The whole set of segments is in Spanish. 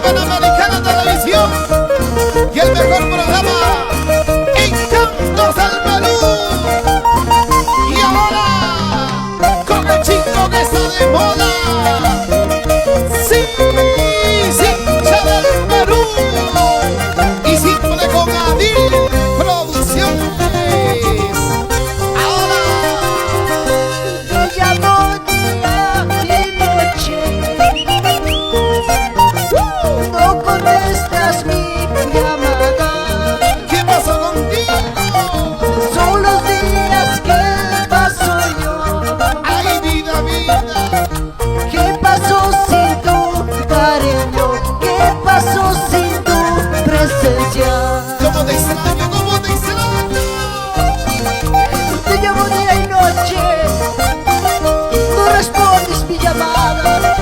Panamericana Televisión y el mejor programa, Encantos del Perú. Y ahora, con el chico que está de moda, sí, hincha del Perú, y siempre con Adil Producciones. Ahora, te llamo día y noche, no contestas mi llamada. ¿qué pasó contigo? Son los días que paso yo. Ay, vida, vida. ¿Qué pasó sin tu cariño? ¿Qué pasó sin tu presencia? ¿Cómo te extraño? ¿Cómo te extraño? Te llamo día y noche, no respondes mi llamada.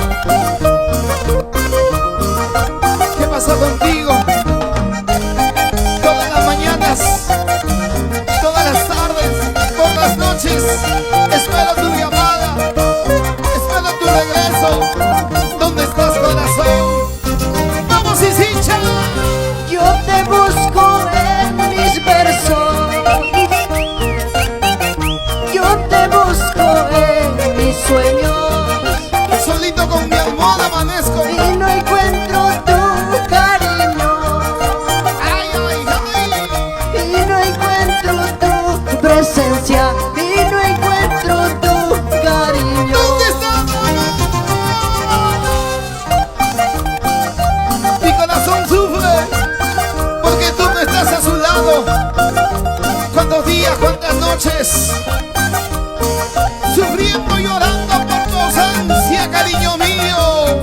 ¿Qué pasó contigo? Todas las mañanas, todas las tardes, por las noches, espero tu llamada, espero tu regreso. ¿Dónde estás, corazón? ¡Vamos, Isicha! Yo te busco en mis versos, yo te busco en mis sueños, Solito con mi almohada amanezco. y no encuentro tu cariño, ¡Ay, ay, ay! y no encuentro tu presencia, y no encuentro tu cariño. ¿Dónde estás? Mi corazón sufre porque tú no estás a su lado. ¿Cuántos días, cuántas noches sufriendo, llorando por tu ausencia, cariño mío?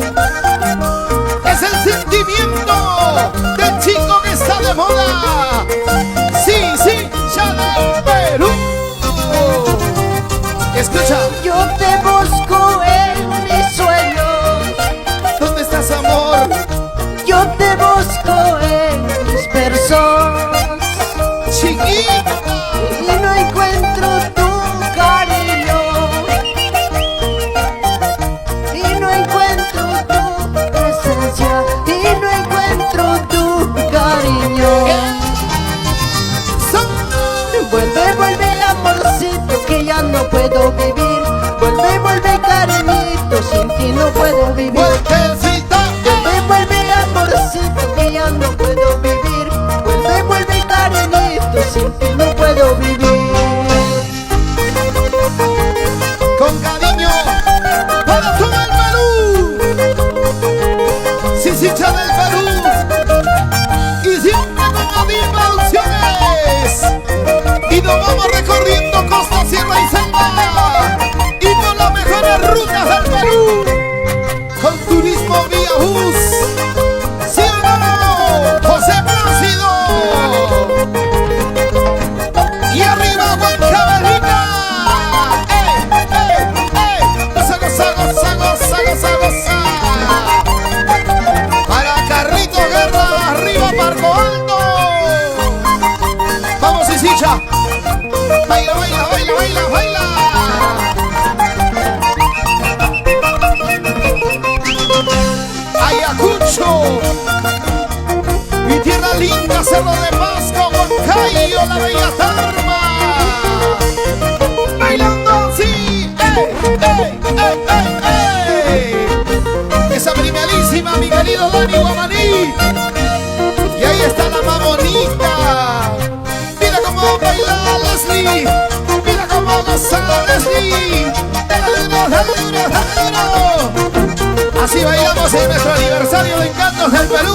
Es el sentimiento del chico que está de moda. Sí, sí, ya del Perú. Escucha, Yo te busco en mis sueños, ¿dónde estás, amor? yo te busco en mis versos, Chiquita. y no encuentro tu cariño, y no encuentro tu presencia, y no encuentro tu cariño. Vuelve, vuelve, amorcito, que ya no puedo vivir. Vuelve, vuelve, cariñito, sin ti no puedo vivir. Vueltecita. Vuelve, vuelve, amorcito, que ya no puedo vivir. Vuelve, vuelve, cariñito, sin ti no puedo vivir. Con cariño para todo el Perú, Sisicha del Perú, y siempre con Adil Producciones. Y nos vamos recorriendo costa, sierra y selva, y por las mejores rutas del Perú, con turismo vía bus. ¿Sí o no, José Plácido? Y arriba, Huancavelica. Goza, goza, goza, goza, goza, goza. Para Carlitos Guerra, arriba, Parco Alto. Vamos, Isicha. Baila, baila, baila, baila, baila. Ayacucho, mi tierra linda, Cerro de Pasco, Huancayo, la bella Tarma. Bailando así, esa primerísima, mi querido Dani Guamaní. Y ahí está la más bonita. Mira cómo baila Leslie, mira cómo goza Leslie. Dale duro, dale duro, dale duro. Así bailamos en nuestro aniversario de Encantos del Perú.